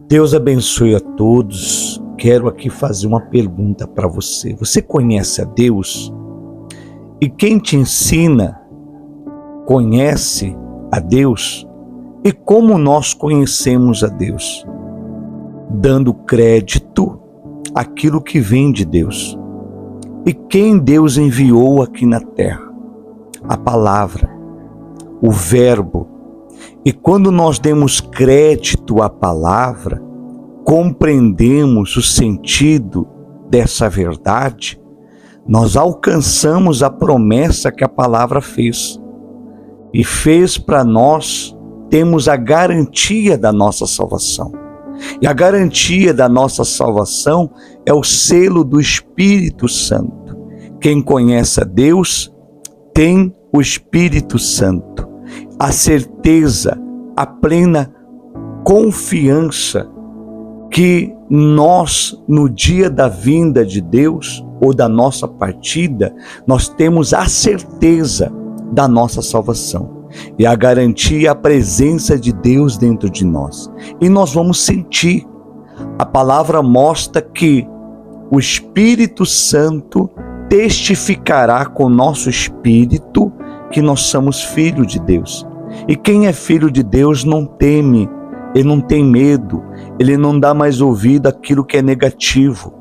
Deus abençoe a todos. Quero aqui fazer uma pergunta para você. Você conhece a Deus? E quem te ensina conhece a Deus? E como nós conhecemos a Deus? Dando crédito àquilo que vem de Deus. E quem Deus enviou aqui na terra? A palavra, o verbo. E quando nós demos crédito à palavra, compreendemos o sentido dessa verdade, nós alcançamos a promessa que a palavra fez. E fez para nós, temos a garantia da nossa salvação. E a garantia da nossa salvação é o selo do Espírito Santo. Quem conhece a Deus tem o Espírito Santo. A certeza, a plena confiança que nós, no dia da vinda de Deus ou da nossa partida, nós temos a certeza da nossa salvação. E a garantia, a presença de Deus dentro de nós. E nós vamos sentir. A palavra mostra que o Espírito Santo testificará com o nosso espírito que nós somos filhos de Deus. E quem é filho de Deus não teme, ele não tem medo, ele não dá mais ouvido àquilo que é negativo.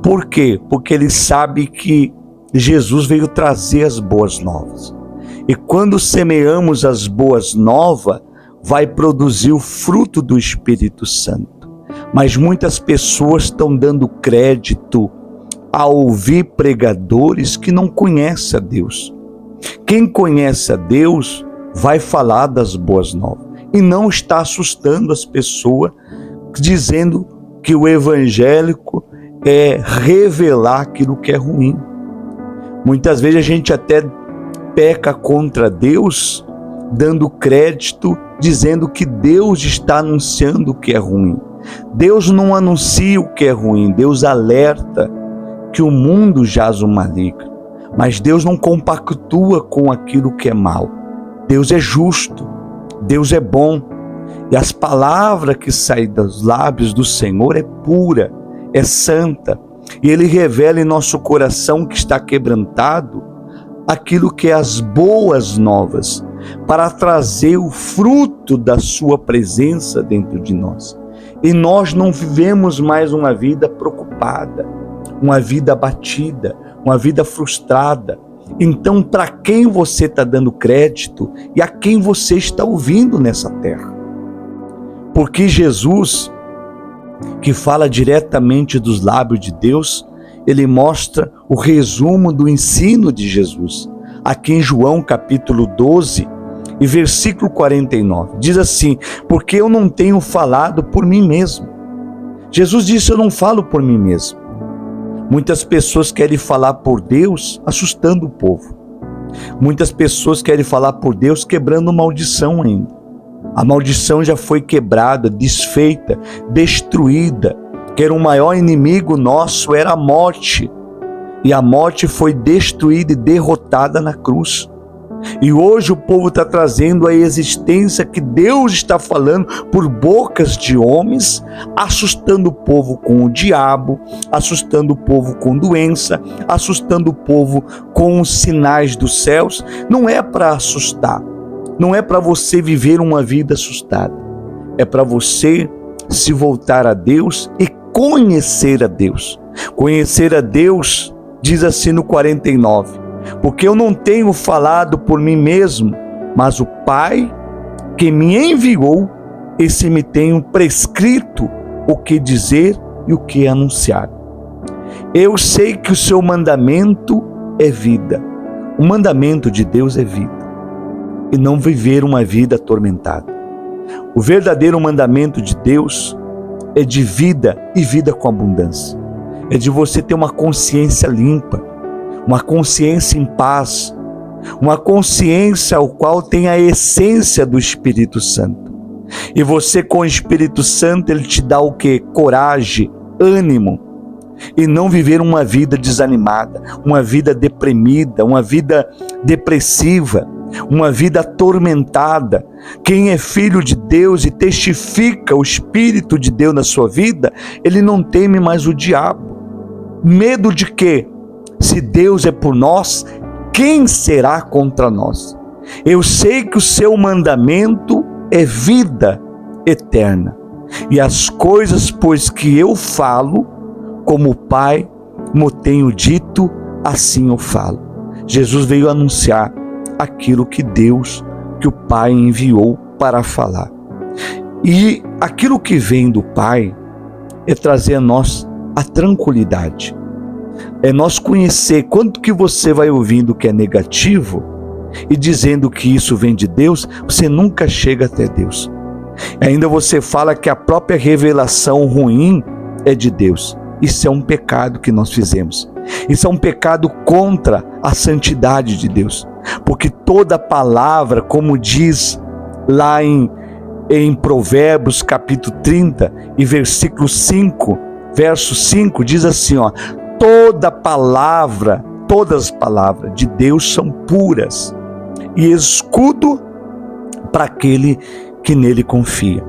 Por quê? Porque ele sabe que Jesus veio trazer as boas novas. E quando semeamos as boas novas, vai produzir o fruto do Espírito Santo. Mas muitas pessoas estão dando crédito a ouvir pregadores que não conhecem a Deus. Quem conhece a Deus vai falar das boas novas e não está assustando as pessoas, dizendo que o evangélico é revelar aquilo que é ruim. Muitas vezes a gente até peca contra Deus, dando crédito, dizendo que Deus está anunciando o que é ruim. Deus não anuncia o que é ruim, Deus alerta que o mundo jaz o maligno. Mas Deus não compactua com aquilo que é mal. Deus é justo, Deus é bom. E as palavras que saem dos lábios do Senhor é pura, é santa. E Ele revela em nosso coração que está quebrantado aquilo que é as boas novas, para trazer o fruto da sua presença dentro de nós. E nós não vivemos mais uma vida preocupada, uma vida abatida, uma vida frustrada. Então, para quem você está dando crédito e a quem você está ouvindo nessa terra? Porque Jesus, que fala diretamente dos lábios de Deus, ele mostra o resumo do ensino de Jesus. Aqui em João capítulo 12 e versículo 49, diz assim: porque eu não tenho falado por mim mesmo. Jesus disse: eu não falo por mim mesmo. Muitas pessoas querem falar por Deus, assustando o povo. Muitas pessoas querem falar por Deus, quebrando maldição ainda. A maldição já foi quebrada, desfeita, destruída. Que era o maior inimigo nosso, era a morte. E a morte foi destruída e derrotada na cruz. E hoje o povo está trazendo a existência que Deus está falando por bocas de homens, assustando o povo com o diabo, assustando o povo com doença, assustando o povo com os sinais dos céus. Não é para assustar, não é para você viver uma vida assustada, é para você se voltar a Deus e conhecer a Deus. Conhecer a Deus, diz assim no 49, porque eu não tenho falado por mim mesmo, mas o Pai que me enviou, esse me tem prescrito o que dizer e o que anunciar. Eu sei que o seu mandamento é vida. O mandamento de Deus é vida, e não viver uma vida atormentada. O verdadeiro mandamento de Deus é de vida e vida com abundância. É de você ter uma consciência limpa, uma consciência em paz, uma consciência ao qual tem a essência do Espírito Santo. E você com o Espírito Santo, ele te dá o quê? Coragem, ânimo, e não viver uma vida desanimada, uma vida deprimida, uma vida depressiva. uma vida atormentada. Quem é filho de Deus e testifica o Espírito de Deus na sua vida, ele não teme mais o diabo. Medo de quê? Se Deus é por nós, quem será contra nós? Eu sei que o seu mandamento é vida eterna. E as coisas, pois, que eu falo, como o Pai me tenho dito, assim eu falo. Jesus veio anunciar aquilo que Deus, que o Pai enviou para falar. E aquilo que vem do Pai é trazer a nós a tranquilidade. É nós conhecer. Quanto que você vai ouvindo que é negativo e dizendo que isso vem de Deus, você nunca chega até Deus. Ainda você fala que a própria revelação ruim é de Deus. Isso é um pecado que nós fizemos. Isso é um pecado contra a santidade de Deus. Porque toda palavra, como diz lá em Provérbios capítulo 30 e versículo 5, verso 5, diz assim, toda palavra, todas as palavras de Deus são puras e escudo para aquele que nele confia.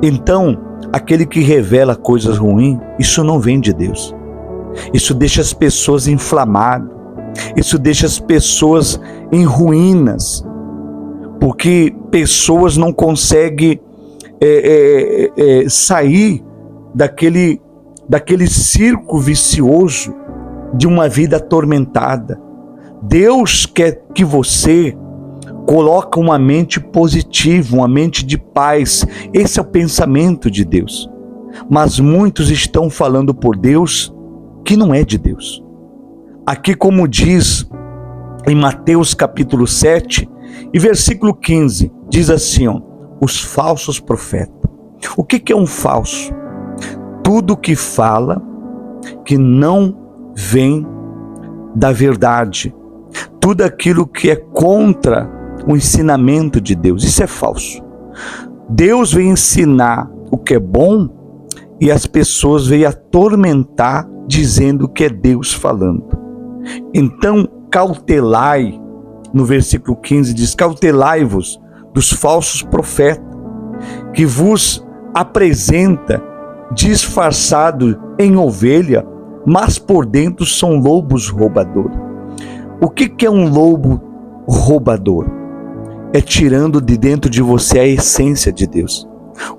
Então, aquele que revela coisas ruins, isso não vem de Deus. Isso deixa as pessoas inflamadas, isso deixa as pessoas em ruínas, porque pessoas não conseguem sair daquele círculo vicioso de uma vida atormentada. Deus quer que você coloque uma mente positiva, uma mente de paz. Esse é o pensamento de Deus. Mas muitos estão falando por Deus que não é de Deus. Aqui, como diz em Mateus capítulo 7 e versículo 15, diz assim, os falsos profetas. O que é um falso? Tudo que fala que não vem da verdade. Tudo aquilo que é contra o ensinamento de Deus. Isso é falso. Deus vem ensinar o que é bom e as pessoas vêm atormentar dizendo que é Deus falando. Então, cautelai, no versículo 15 diz, cautelai-vos dos falsos profetas, que vos apresenta disfarçado em ovelha, mas por dentro são lobos roubadores. O que é um lobo roubador? É tirando de dentro de você a essência de Deus,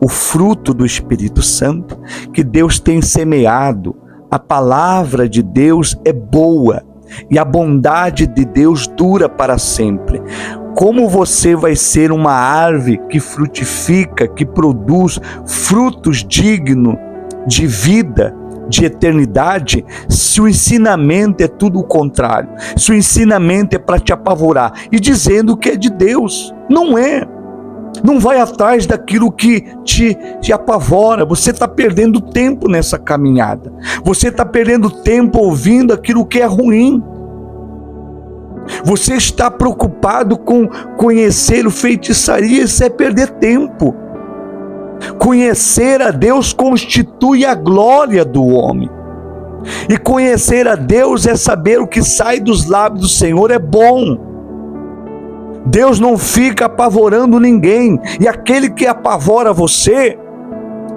o fruto do Espírito Santo que Deus tem semeado. A palavra de Deus é boa e a bondade de Deus dura para sempre. Como você vai ser uma árvore que frutifica, que produz frutos dignos de vida, de eternidade, se o ensinamento é tudo o contrário? Se o ensinamento é para te apavorar e dizendo que é de Deus, não é. Não vai atrás daquilo que te apavora. Você está perdendo tempo nessa caminhada. Você está perdendo tempo ouvindo aquilo que é ruim. Você está preocupado com conhecer o feitiçaria, isso é perder tempo. Conhecer a Deus constitui a glória do homem. E conhecer a Deus é saber o que sai dos lábios do Senhor é bom. Deus não fica apavorando ninguém. E aquele que apavora você,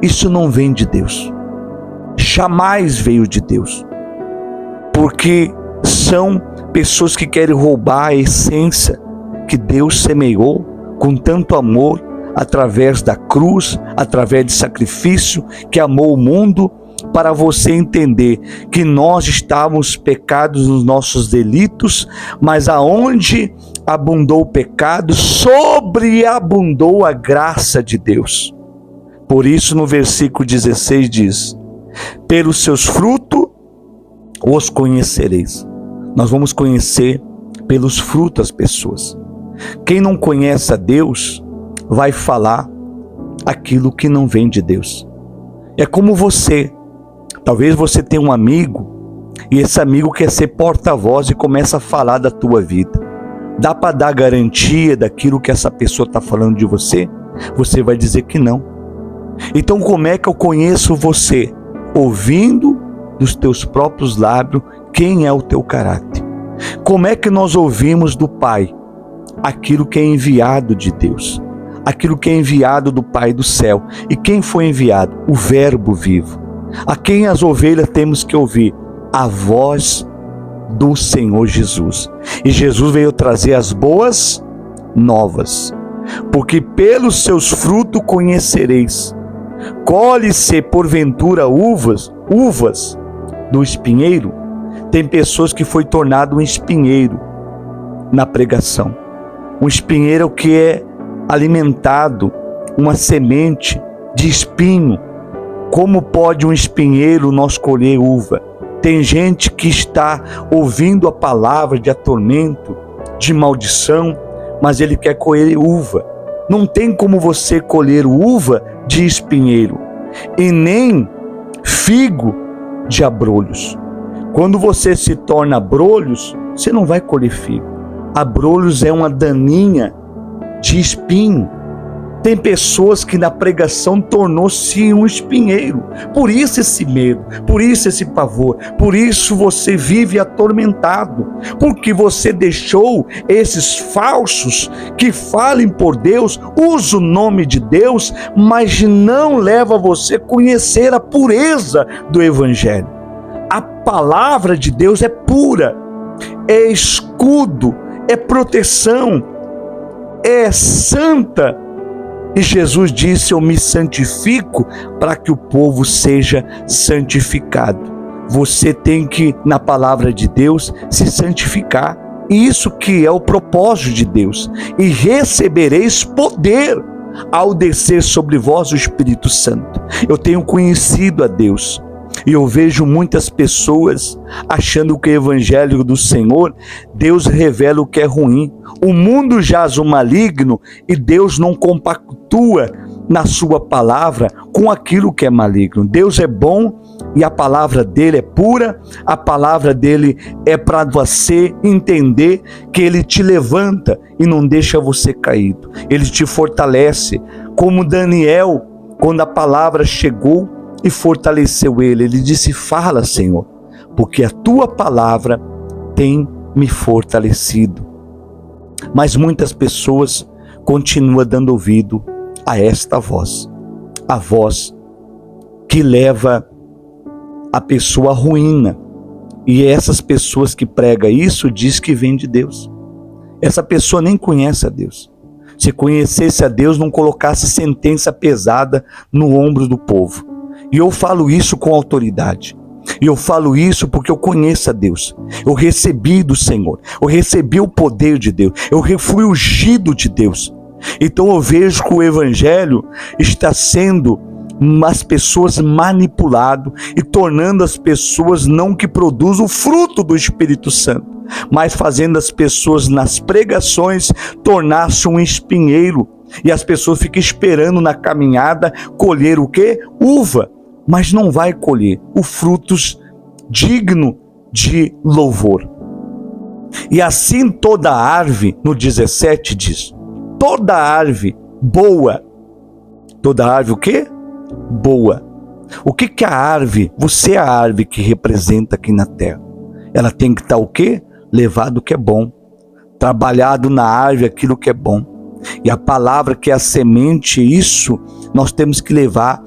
isso não vem de Deus. Jamais veio de Deus. Porque são pessoas que querem roubar a essência que Deus semeou com tanto amor, através da cruz, através de sacrifício, que amou o mundo, para você entender que nós estávamos pecados nos nossos delitos, mas aonde abundou o pecado, sobreabundou a graça de Deus. Por isso no versículo 16 diz, pelos seus frutos os conhecereis. Nós vamos conhecer pelos frutos as pessoas. Quem não conhece a Deus vai falar aquilo que não vem de Deus. É como você. Talvez você tenha um amigo e esse amigo quer ser porta-voz e começa a falar da tua vida. Dá para dar garantia daquilo que essa pessoa está falando de você? Você vai dizer que não. Então como é que eu conheço você? Ouvindo dos teus próprios lábios quem é o teu caráter. Como é que nós ouvimos do Pai? aquilo que é enviado de Deus, aquilo que é enviado do Pai do céu. E quem foi enviado? O Verbo vivo. A quem as ovelhas temos que ouvir? A voz do Senhor Jesus. E Jesus veio trazer as boas novas. Porque pelos seus frutos conhecereis. Colhe-se porventura uvas do espinheiro? Tem pessoas que foi tornado um espinheiro na pregação. Um espinheiro que é alimentado, uma semente de espinho. Como pode um espinheiro nós colher uva? Tem gente que está ouvindo a palavra de atormento, de maldição, mas ele quer colher uva. Não tem como você colher uva de espinheiro e nem figo de abrolhos. Quando você se torna abrolhos, você não vai colher figo. Abrolhos é uma daninha de espinho. Tem pessoas que na pregação tornou-se um espinheiro. Por isso esse medo, por isso esse pavor, por isso você vive atormentado. Porque você deixou esses falsos que falem por Deus, usam o nome de Deus, mas não leva você a conhecer a pureza do Evangelho. A palavra de Deus é pura, é escudo, é proteção, é santa. E Jesus disse: eu me santifico para que o povo seja santificado. Você tem que, na palavra de Deus, se santificar. Isso que é o propósito de Deus. E recebereis poder ao descer sobre vós o Espírito Santo. Eu tenho conhecido a Deus. E eu vejo muitas pessoas achando que o Evangelho do Senhor, Deus revela o que é ruim. O mundo jaz o maligno e Deus não compactua na sua palavra com aquilo que é maligno. Deus é bom e a palavra dele é pura, a palavra dele é para você entender que ele te levanta e não deixa você caído. Ele te fortalece, como Daniel, quando a palavra chegou e fortaleceu ele. Ele disse: fala, Senhor, porque a tua palavra tem me fortalecido. Mas muitas pessoas continuam dando ouvido a esta voz. A voz que leva a pessoa à ruína. E essas pessoas que pregam isso, diz que vem de Deus. Essa pessoa nem conhece a Deus. Se conhecesse a Deus, não colocasse sentença pesada no ombro do povo. E eu falo isso com autoridade. E eu falo isso porque eu conheço a Deus. Eu recebi do Senhor. Eu recebi o poder de Deus. Eu fui ungido de Deus. Então eu vejo que o Evangelho está sendo as pessoas manipulado e tornando as pessoas não que produzam o fruto do Espírito Santo, mas fazendo as pessoas nas pregações tornar-se um espinheiro. E as pessoas ficam esperando na caminhada colher o quê? Uva. Mas não vai colher os frutos dignos de louvor. E assim toda árvore, no 17 diz, toda árvore boa, toda árvore o quê? Boa. O que que a árvore, você é a árvore que representa aqui na terra. Ela tem que estar o quê? Levado o que é bom, trabalhado na árvore aquilo que é bom. E a palavra que é a semente, isso nós temos que levar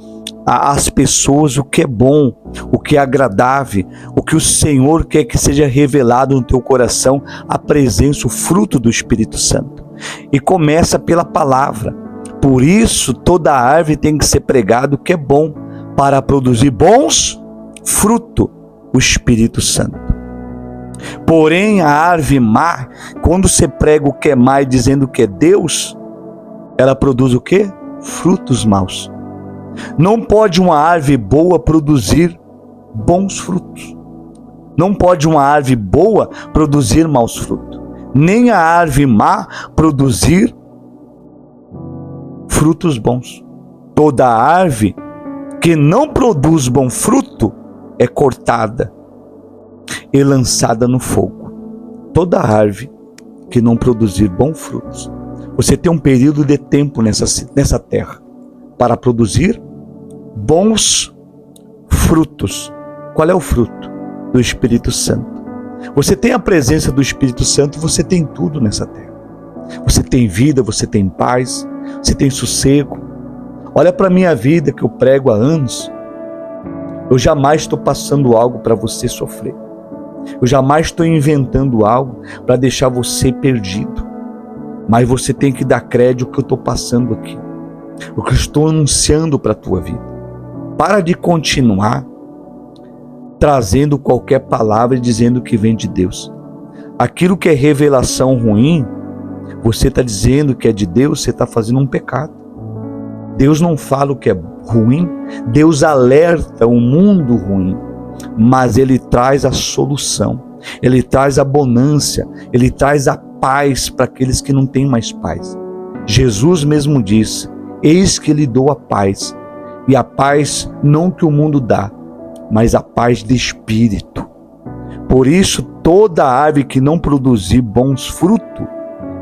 às pessoas o que é bom, o que é agradável, o que o Senhor quer que seja revelado no teu coração, a presença, o fruto do Espírito Santo. E começa pela palavra. Por isso toda árvore tem que ser pregado o que é bom, para produzir bons frutos, o Espírito Santo. Porém a árvore má, quando você prega o que é má dizendo que é Deus, ela produz o quê? Frutos maus. Não pode uma árvore boa produzir bons frutos. Não pode uma árvore boa produzir maus frutos. Nem a árvore má produzir frutos bons. Toda árvore que não produz bom fruto é cortada e lançada no fogo. Toda árvore que não produzir bons frutos. Você tem um período de tempo nessa terra para produzir bons frutos. Qual é o fruto? Do Espírito Santo. Você tem a presença do Espírito Santo, você tem tudo nessa terra. Você tem vida, você tem paz, você tem sossego. Olha para a minha vida que eu prego há anos. Eu jamais estou passando algo para você sofrer. Eu jamais estou inventando algo para deixar você perdido. Mas você tem que dar crédito ao que eu estou passando aqui, o que eu estou anunciando para a tua vida. Para de continuar trazendo qualquer palavra e dizendo que vem de Deus. Aquilo que é revelação ruim, você está dizendo que é de Deus, você está fazendo um pecado. Deus não fala o que é ruim, Deus alerta o mundo ruim, mas Ele traz a solução, Ele traz a bonância, Ele traz a paz para aqueles que não têm mais paz. Jesus mesmo disse: eis que lhe dou a paz, e a paz não que o mundo dá, mas a paz de espírito. Por isso, toda árvore que não produzir bons frutos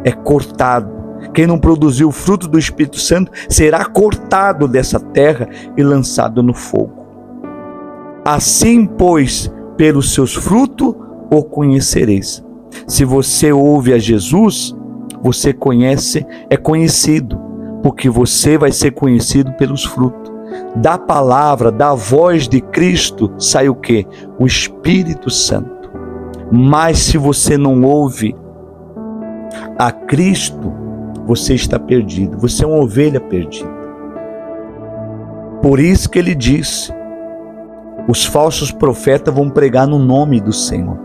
é cortado. Quem não produzir o fruto do Espírito Santo será cortado dessa terra e lançado no fogo. Assim, pois, pelos seus frutos o conhecereis. Se você ouve a Jesus, você conhece, é conhecido, porque você vai ser conhecido pelos frutos. Da palavra, da voz de Cristo, sai o quê? O Espírito Santo. Mas se você não ouve a Cristo, você está perdido, você é uma ovelha perdida. Por isso que ele disse: os falsos profetas vão pregar no nome do Senhor,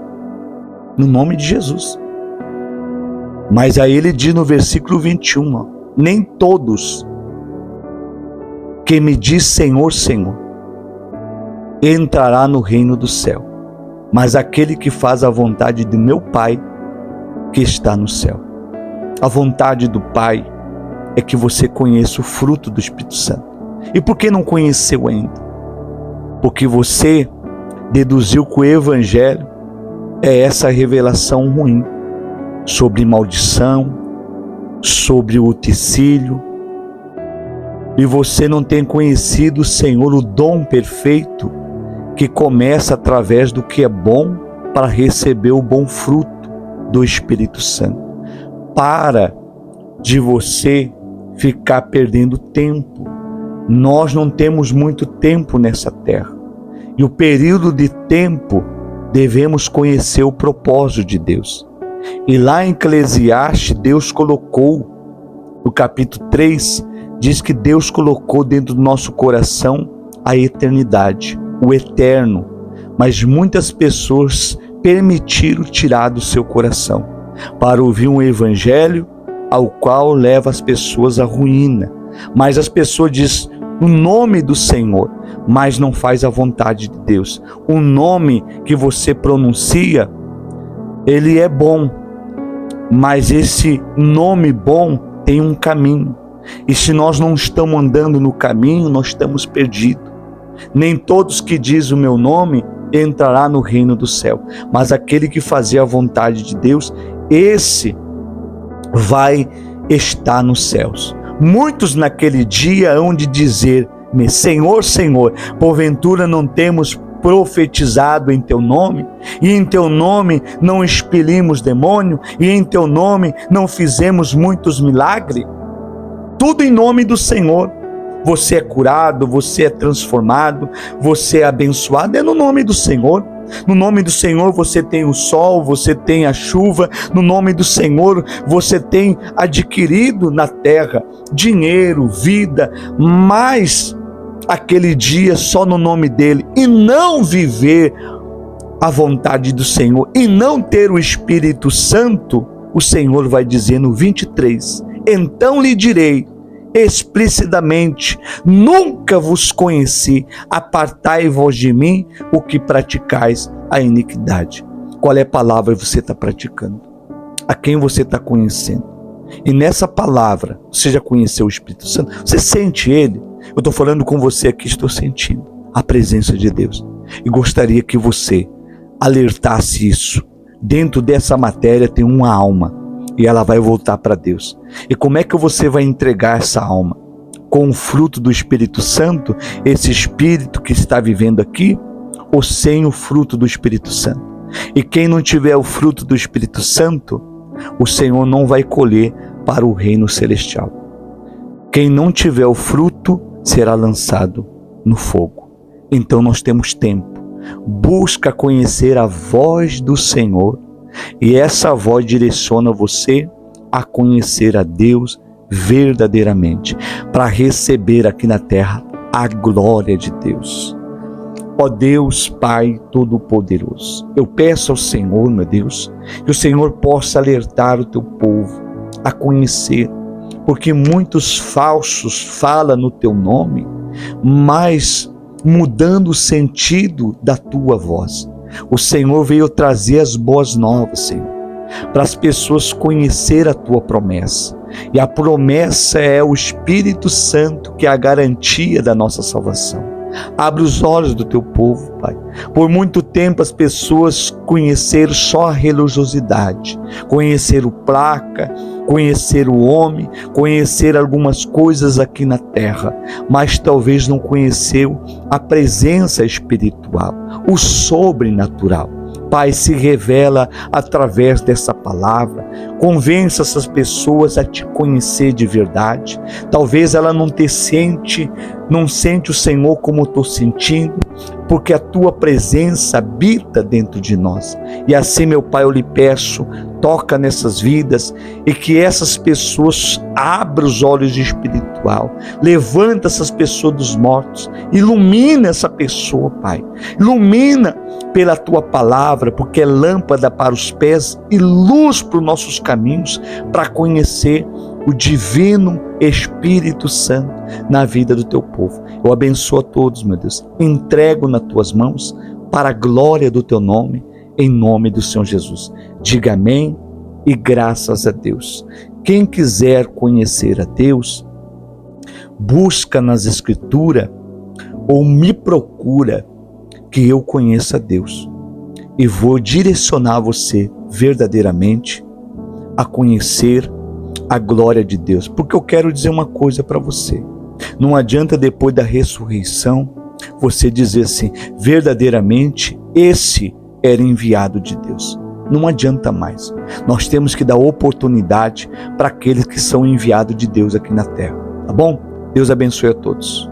no nome de Jesus. Mas aí ele diz no versículo 21, nem todos que me diz Senhor, Senhor, entrará no reino do céu, mas aquele que faz a vontade de meu Pai que está no céu. A vontade do Pai é que você conheça o fruto do Espírito Santo. E por que não conheceu ainda? Porque você deduziu que o Evangelho é essa revelação ruim sobre maldição, sobre o utensílio, e você não tem conhecido o Senhor, o dom perfeito que começa através do que é bom para receber o bom fruto do Espírito Santo. Para de você ficar perdendo tempo. Nós não temos muito tempo nessa terra. E o período de tempo devemos conhecer o propósito de Deus. E lá em Eclesiastes, Deus colocou, no capítulo 3, diz que Deus colocou dentro do nosso coração a eternidade, o eterno. Mas muitas pessoas permitiram tirar do seu coração para ouvir um evangelho ao qual leva as pessoas à ruína. Mas as pessoas dizem o nome do Senhor, mas não faz a vontade de Deus. O nome que você pronuncia, ele é bom, mas esse nome bom tem um caminho. E se nós não estamos andando no caminho, nós estamos perdidos. Nem todos que dizem o meu nome entrará no reino do céu, mas aquele que fazia a vontade de Deus, esse vai estar nos céus. Muitos naquele dia hão de dizer-me: Senhor, Senhor, porventura não temos profetizado em teu nome, e em teu nome não expelimos demônio, e em teu nome não fizemos muitos milagres? Tudo em nome do Senhor. Você é curado, você é transformado, você é abençoado, é no nome do Senhor. No nome do Senhor você tem o sol, você tem a chuva. No nome do Senhor você tem adquirido na terra dinheiro, vida, mas aquele dia só no nome dele, e não viver a vontade do Senhor, e não ter o Espírito Santo, o Senhor vai dizer no 23, então lhe direi explicitamente: nunca vos conheci, apartai-vos de mim, o que praticais a iniquidade. Qual é a palavra que você está praticando? A quem você está conhecendo? E nessa palavra, você já conheceu o Espírito Santo? Você sente ele? Eu estou falando com você aqui, estou sentindo a presença de Deus. E gostaria que você alertasse isso. Dentro dessa matéria tem uma alma, e ela vai voltar para Deus. E como é que você vai entregar essa alma? Com o fruto do Espírito Santo, esse Espírito que está vivendo aqui, ou sem o fruto do Espírito Santo? E quem não tiver o fruto do Espírito Santo, o Senhor não vai colher para o reino celestial. Quem não tiver o fruto será lançado no fogo. Então nós temos tempo. Busca conhecer a voz do Senhor, e essa voz direciona você a conhecer a Deus verdadeiramente, para receber aqui na terra a glória de Deus. Ó Deus Pai Todo-Poderoso, eu peço ao Senhor, meu Deus, que o Senhor possa alertar o teu povo a conhecer, porque muitos falsos falam no teu nome, mas mudando o sentido da tua voz. O Senhor veio trazer as boas novas, Senhor, para as pessoas conhecer a tua promessa. E a promessa é o Espírito Santo, que é a garantia da nossa salvação. Abre os olhos do teu povo, Pai. Por muito tempo as pessoas conheceram só a religiosidade, conheceram placa, conheceram o homem, conheceram algumas coisas aqui na terra, mas talvez não conheceu a presença espiritual, o sobrenatural. Pai, se revela através dessa palavra, convença essas pessoas a te conhecer de verdade. Talvez ela não sente o Senhor como eu estou sentindo, porque a tua presença habita dentro de nós. E assim, meu Pai, eu lhe peço, toca nessas vidas e que essas pessoas abram os olhos de espiritual, levanta essas pessoas dos mortos, ilumina essa pessoa, Pai, ilumina pela tua palavra, porque é lâmpada para os pés e luz para os nossos caminhos, para conhecer o divino Espírito Santo na vida do teu povo. Eu abençoo a todos, meu Deus, entrego nas tuas mãos para a glória do teu nome, em nome do Senhor Jesus. Diga amém e graças a Deus. Quem quiser conhecer a Deus, busca nas Escrituras ou me procura, que eu conheça a Deus e vou direcionar você verdadeiramente a conhecer a glória de Deus. Porque eu quero dizer uma coisa para você: não adianta depois da ressurreição você dizer assim, verdadeiramente esse era enviado de Deus. Não adianta mais. Nós temos que dar oportunidade para aqueles que são enviados de Deus aqui na terra. Tá bom? Deus abençoe a todos.